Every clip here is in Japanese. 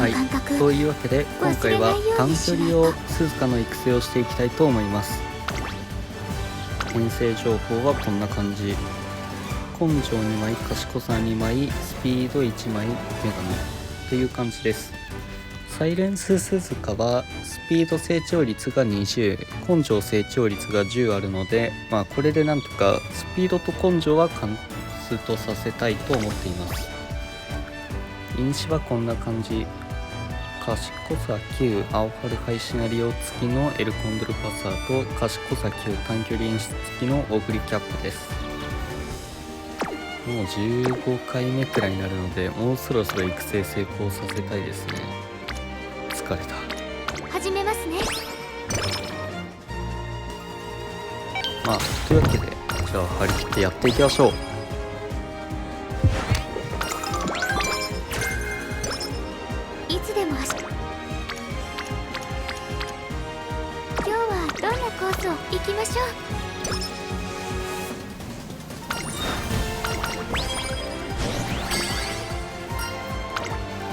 はい、というわけで今回は短距離用鈴鹿の育成をしていきたいと思います。編成情報はこんな感じ。根性2枚、賢さ2枚、スピード1枚、女神という感じです。サイレンス鈴鹿はスピード成長率が20、根性成長率が10あるので、これでなんとかスピードと根性はカンストさせたいと思っています。因子はこんな感じ。賢さ9、青春ハイシナリオ付きのエルコンドルパサーと賢さ9、短距離因子付きのオグリキャップです。もう15回目くらいになるので、もうそろそろ育成成功させたいですね。疲れた。始めますね。というわけで、じゃあ張り切ってやっていきましょう。いつでも今日はどんなコースを行きましょう。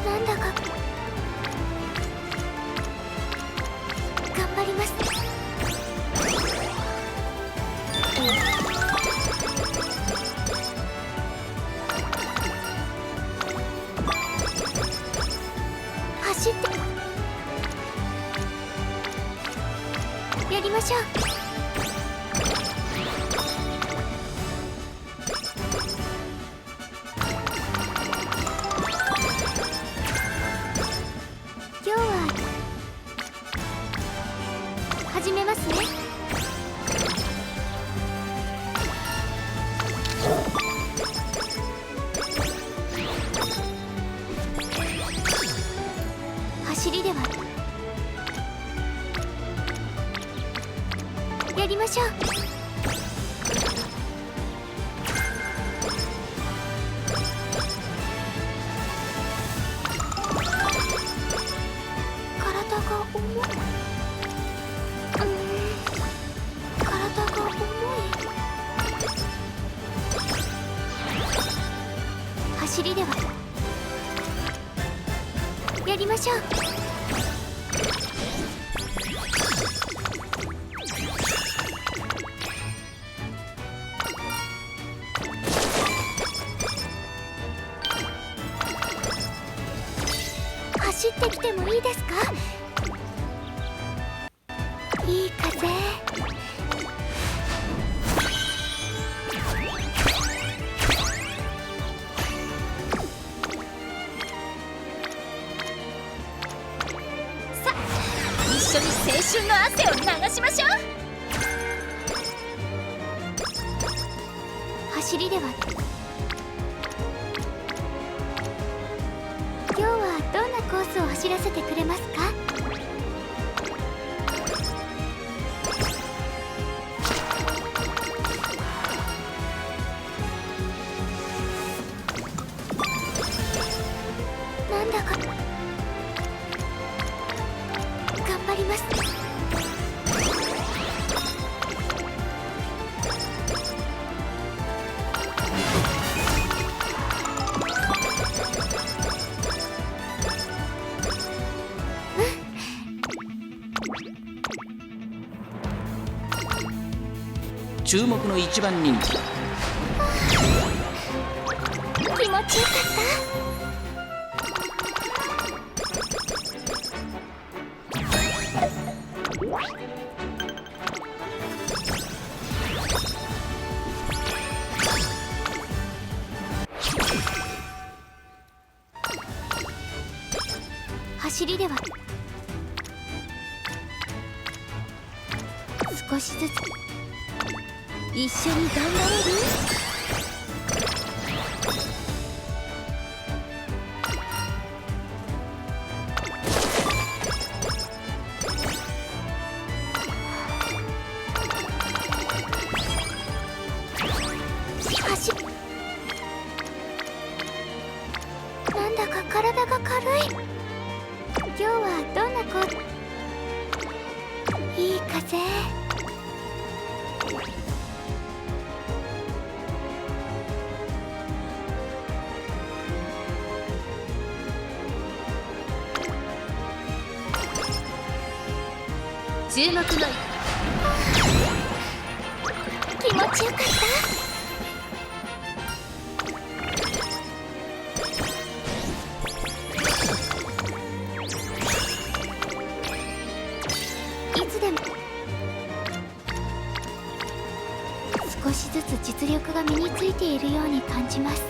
なんだか頑張ります。走ってやりましょう。今日は始めますね。走りではやりましょう。体が重い。体が重い。走りではやりましょう。走ってきてもいいですか？いい風。さあ、一緒に青春の汗を流しましょう。走りでは今日はどんなコースを走らせてくれますか？なんだか頑張ります。注目の一番人気。気持ちよかった。走りでは少しずつ一緒に頑張れる？なんだか体が軽い。今日はどんないい風。注目の気持ちよかった。いつでも少しずつ実力が身についているように感じます。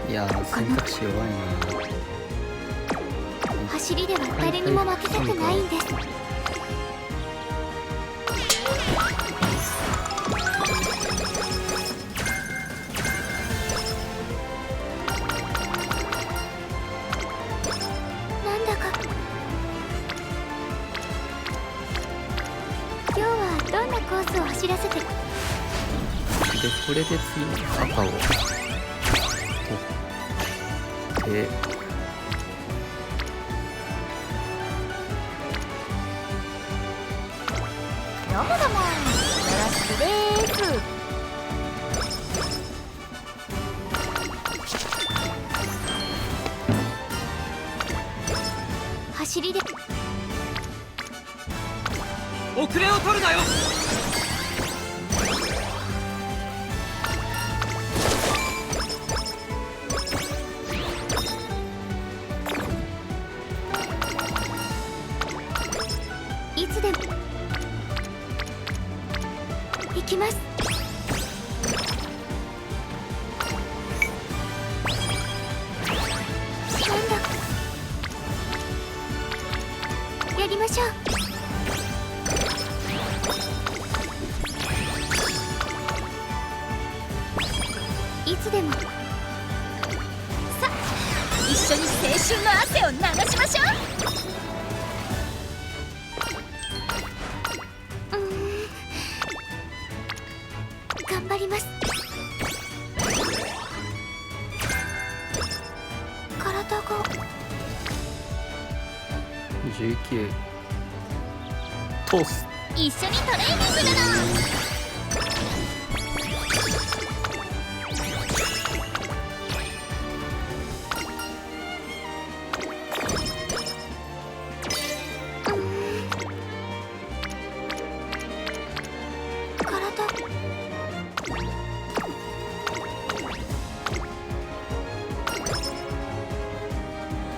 いやー、選択肢弱いな。走りでは誰にも負けたくないんです。なんだか今日はどんなコースを走らせて。で、これで次に赤を取って、どうもどうも、よろしくでーす。走りで遅れを取るなよ。いつでも行きます。なんだ、やりましょう。いつでもさあ、一緒に青春の汗を流しましょう。頑張ります。体が19通す。一緒にトレーニングだな。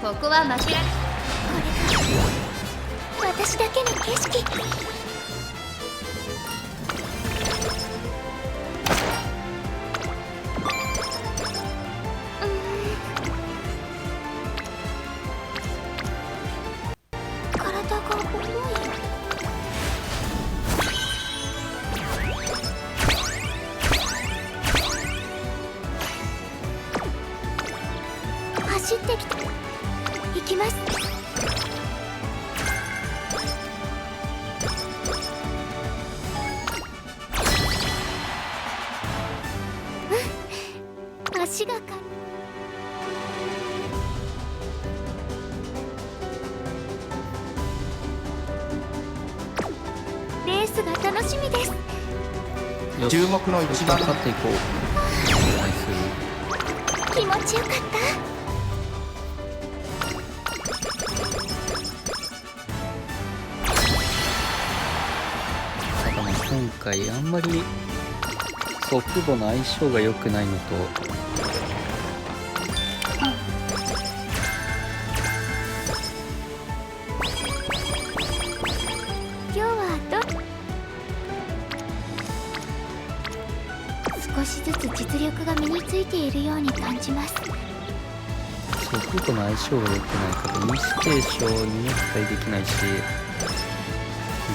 ここは負けられ。これが私だけの景色。体が重い。走ってきた。行きます。足がレースが楽しみです。よし、注目の一番勝っていこう。ナイス。気持ちよかった。今回あんまり祖父母の相性が良くないのと、今日は少しずつ実力が身についているように感じます。祖父母の相性が良くないからインステーションにも期待できないし、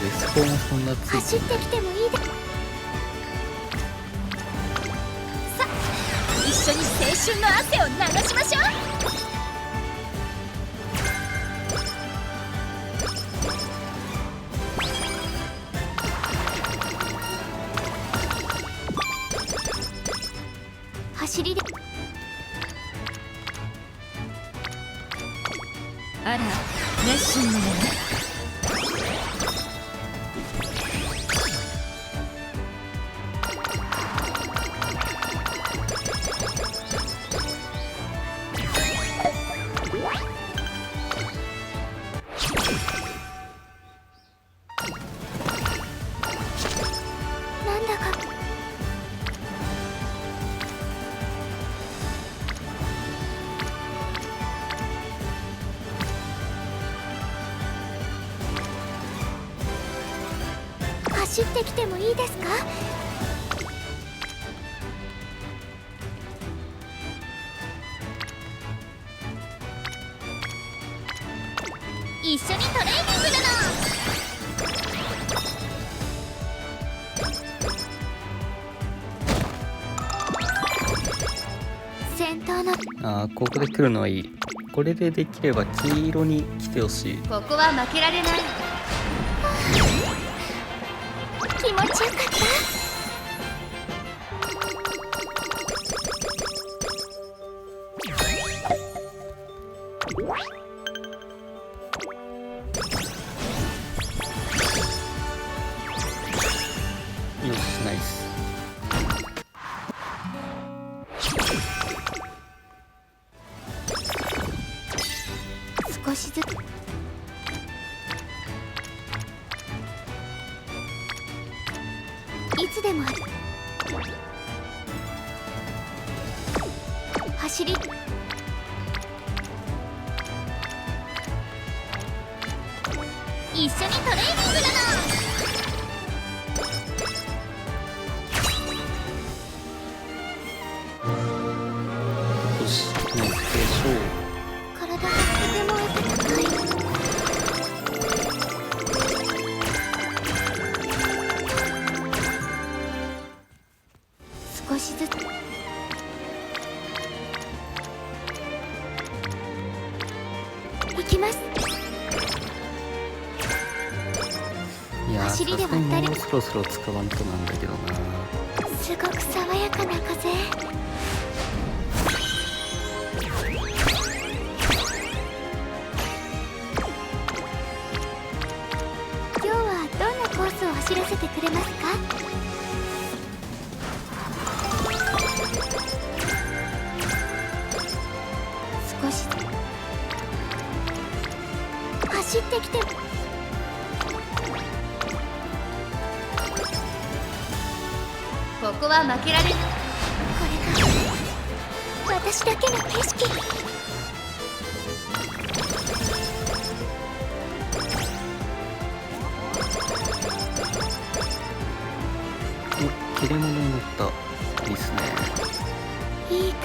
レスポもそんなつい走ってきてもいいで。さあ、一緒に青春の汗を流しましょう。走りで。あら、熱心なのね。走ってきてもいいですか？一緒にトレーニングだの。戦闘のここで来るのはいい。これでできれば黄色に来てほしい。ここは負けられない。気持ちよかった。よし、ナイス。少しずついつでもある。走り一緒にトレーニングだよし、ナイスでしょう。な。体がとても温かい。少しずつ行きます。いやー、さす走りでがに渡りもうそろそろ使わんとなんだけどな。すごく爽やかな風。今日はどんなコースを走らせてくれますか？少し走ってきて。ここは負けられない。これが私だけの景色。お、切れ物になった。いいっすね。いいか。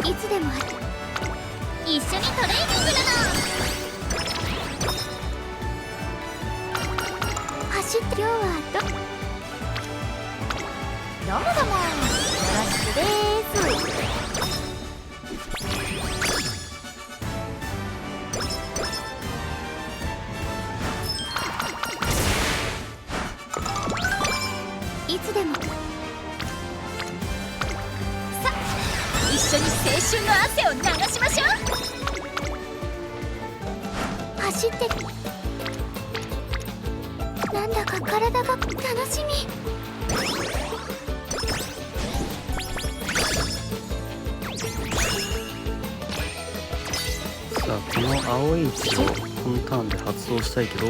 いつでもある。一緒にトレーニングだな。走って今日はどうもどもよろしくです。いつでもさあ一緒に青春の汗を流しましょう。走ってなんだか体が楽しみ。さあ、この青い位置をこのターンで発動したいけど、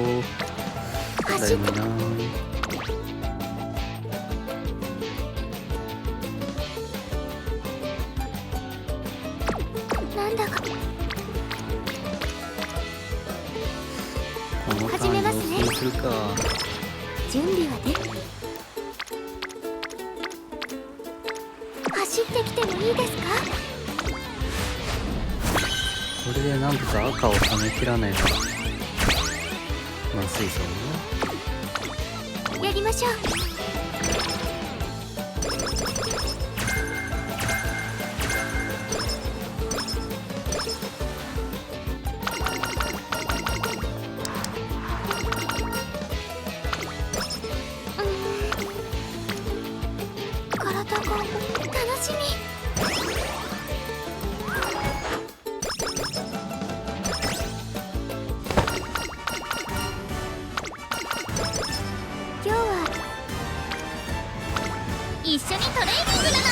走って誰もいない。なんだかこのタ始めーンますね要請するか。準備はね。走ってきてもいいですか？これでなんとか赤を冷め切らないとまずいぞ。やりましょう。体が楽しみ。今日は一緒にトレーニングだな。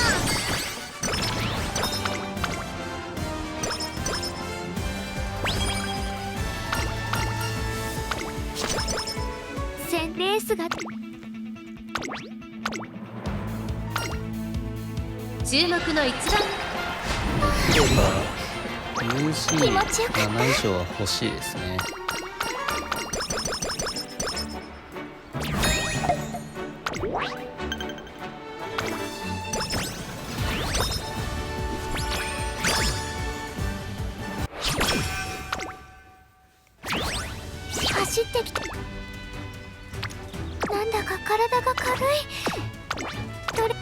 レースが注目の一番。では気持ちよかった UC7 以上は欲しいですね。走ってきた。なんだか体が軽い。どれ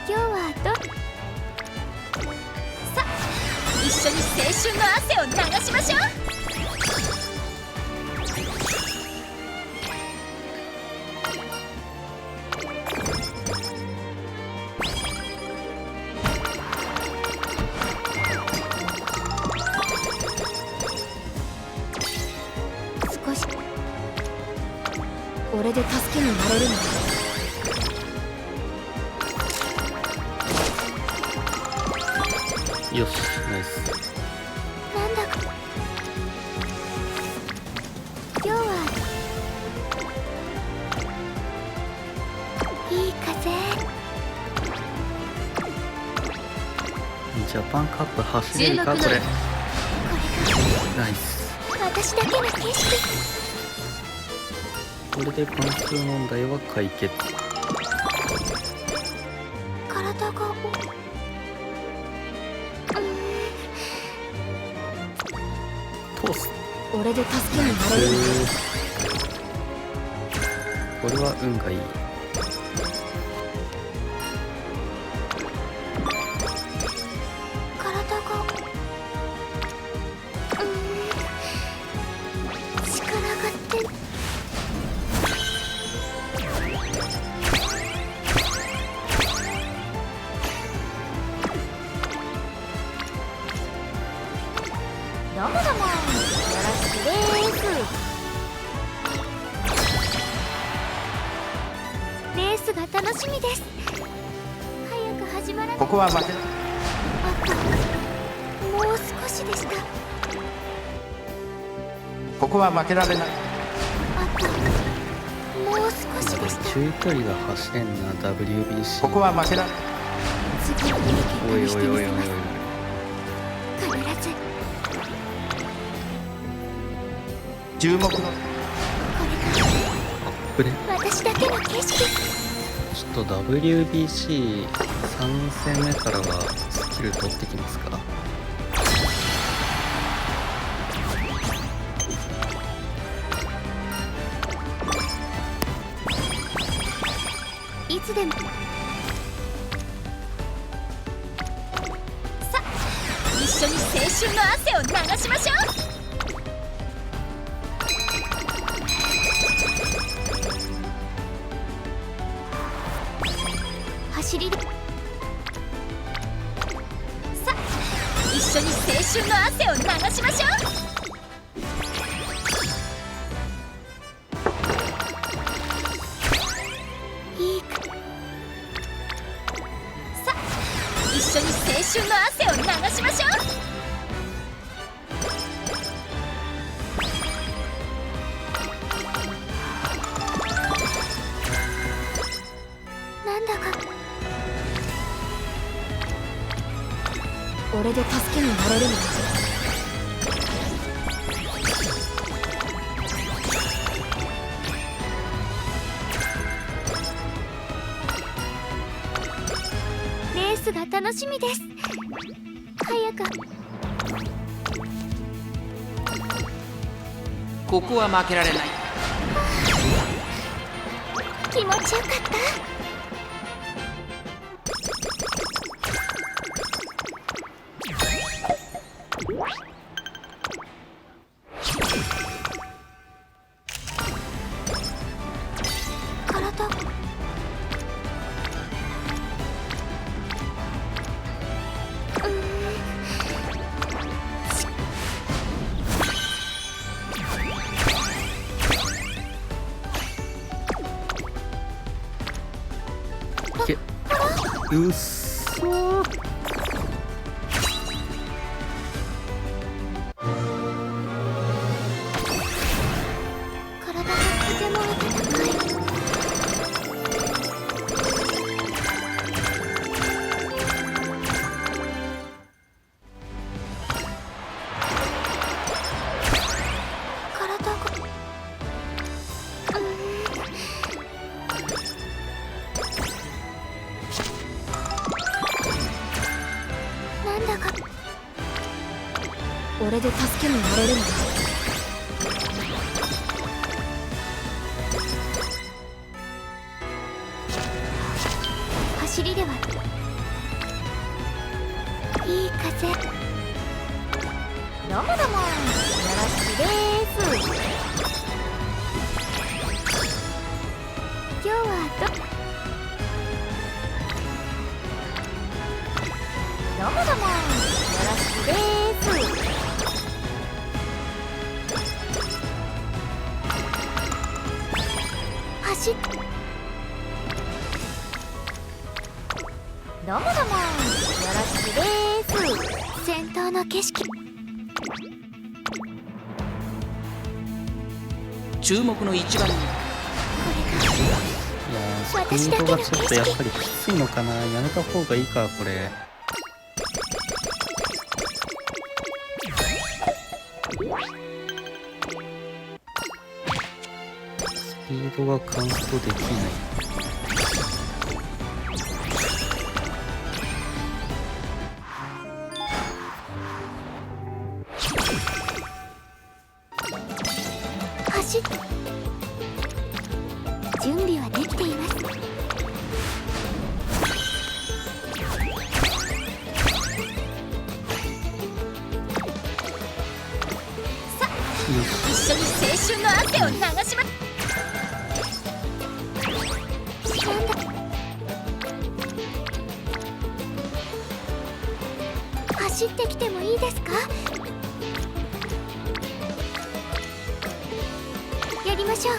今日はさあ、一緒に青春の汗を流しましょう。少し俺で助けになれるのか。よし、ナイス。なんだか今日はいい風。ジャパンカップ走れるかこれ。これナイス。が私だけの景色。これで関数問題は解決。体が通す。俺で助けになれるのか。これは運がいい。体が力がってどうもどうもよろしくでーす。レースが楽しみです。早く始まらない。ここは負け。あともう少しでした。ここは負けられない。あともう少しでした。中距離が走れんな WBC。ここは負けられない。次のいい結果にしてみせます。必ず注目のこれこれが私だけの景色。ちょっと WBC3 戦目からはスキル取ってきますか。いつでもさあ、一緒に青春の汗を流しましょう。走りでさあ、一緒に青春の汗を流しましょう。いいかさあ、一緒に青春の汗を流しましょう。なんだか俺で助けになれるのか。レースが楽しみです。早く。ここは負けられない。気持ちよかった。体いけ。うっそー。体がとても温かい。で助けになれるのだ。走りではいい風。どうもどうも、よろしくです。今日はどうもどうも、よろしくです。走っどうもどうも、よろしくです。戦闘の景色。注目の一番にいやー、スピードがちょっとやっぱりきついのかな。やめた方がいいかこれ。スピードがカウントできない。走っ準備はできています。さあ、一緒に青春の汗を流しま。なんだ、走ってきてもいいですか。やりましょう。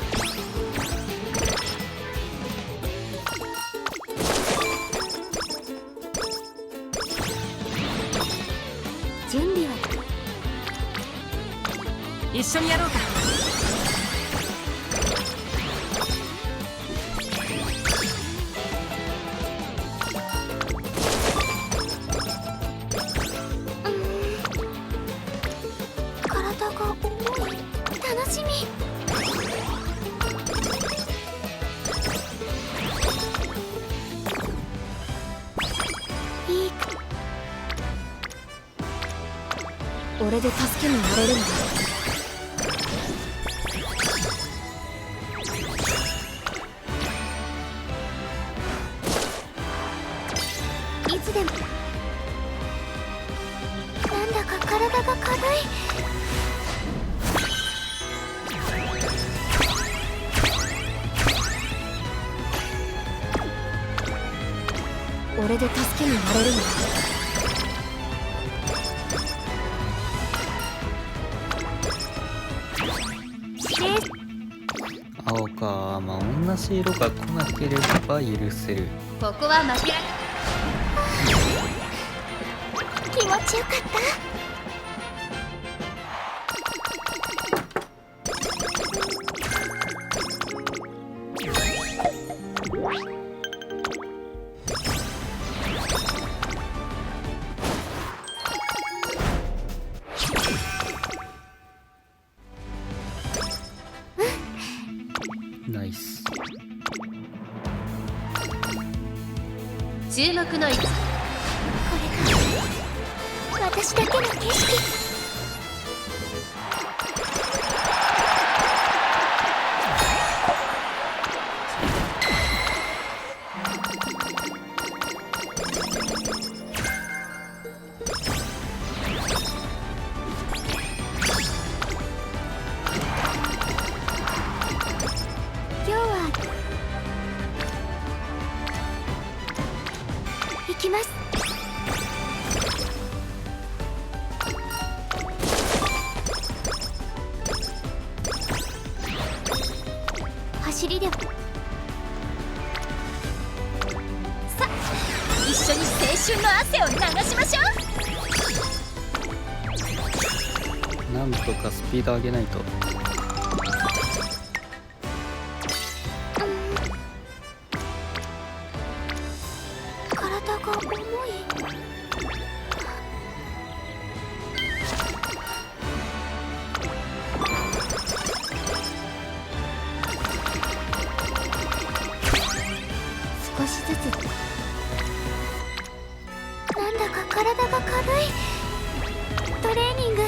準備は一緒にやろうか。体が重い。楽しみ。いいか、俺で助けになれるんだ。いつでも。なんだか体が軽い。俺で助けになれるんだ。青か。まあ同じ色が来なければ許せる。ここは負けられ。気持ちよかった。ナイス。注目の位置。これが私だけの景色。今日は行きます。走りで。さあ、一緒に青春の汗を流しましょう。なんとかスピード上げないと。体が重い。少しずつ。なんだか体が軽い。トレーニング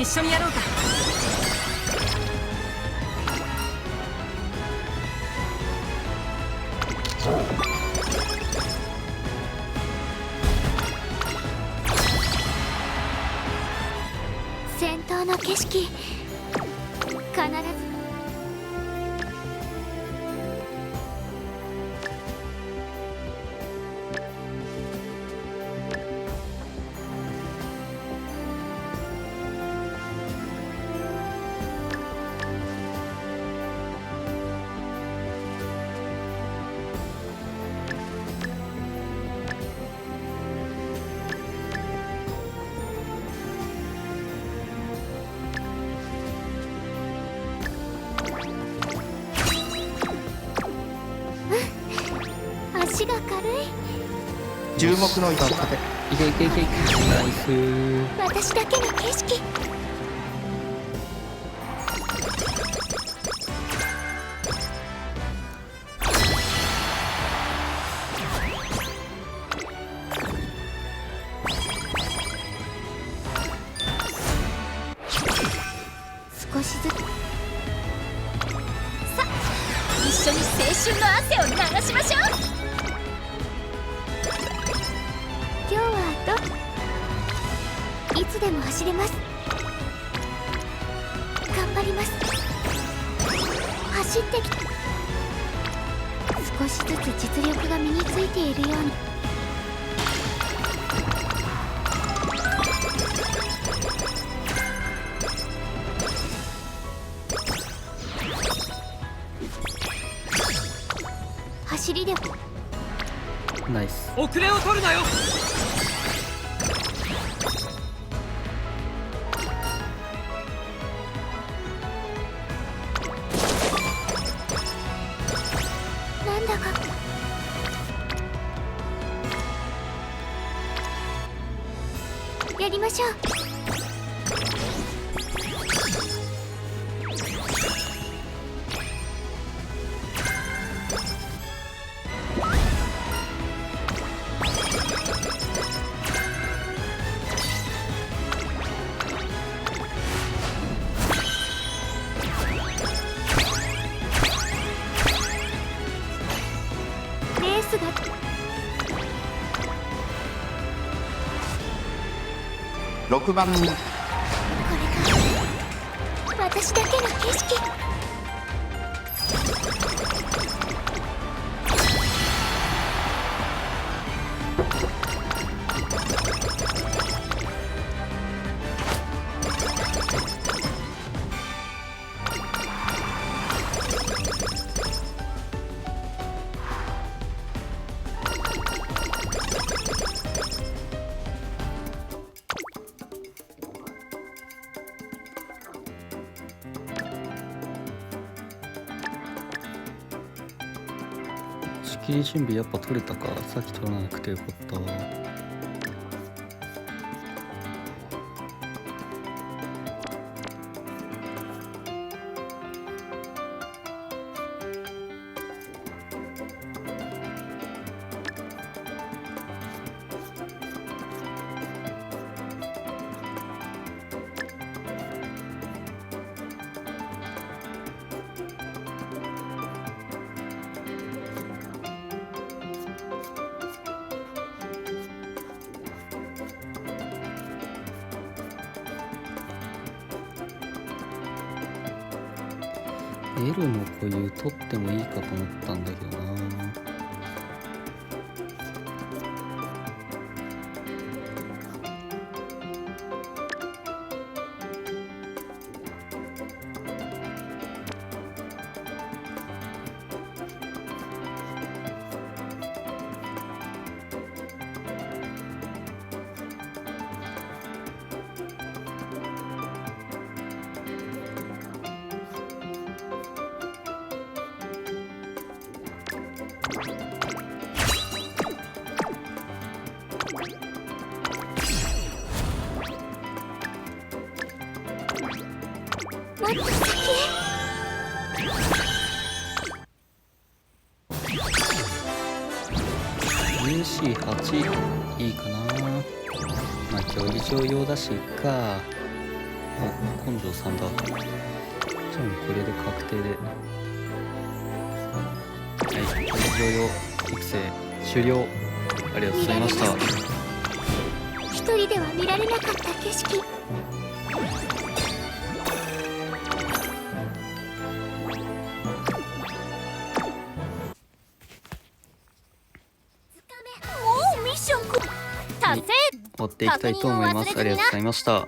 一緒にやろうか。戦闘の景色、必ず足が軽い。注目の一いけいけいけいけ、ナイスー。私だけの景色。少しずつ。さあ、一緒に青春の汗を流しましょう。今日はいつでも走れます。頑張ります。走ってきて、少しずつ実力が身についているように。走りでナイス。遅れを取るなよ。なんだかやりましょう。レースが6番これが私だけの景色。仕切り準備やっぱ取れたか。さっき取らなくてよかったわ。L の固有取ってもいいかと思ったんだけどな。もっと先へ。UC8 いいかな。まあ競技場用だしいっか。お、根性さんだ。じゃあこれで確定で。はい、療養育成終了。ありがとうございました。一人では見られなかった景色。おお、ミッション達成。追っていきたいと思います。ありがとうございました。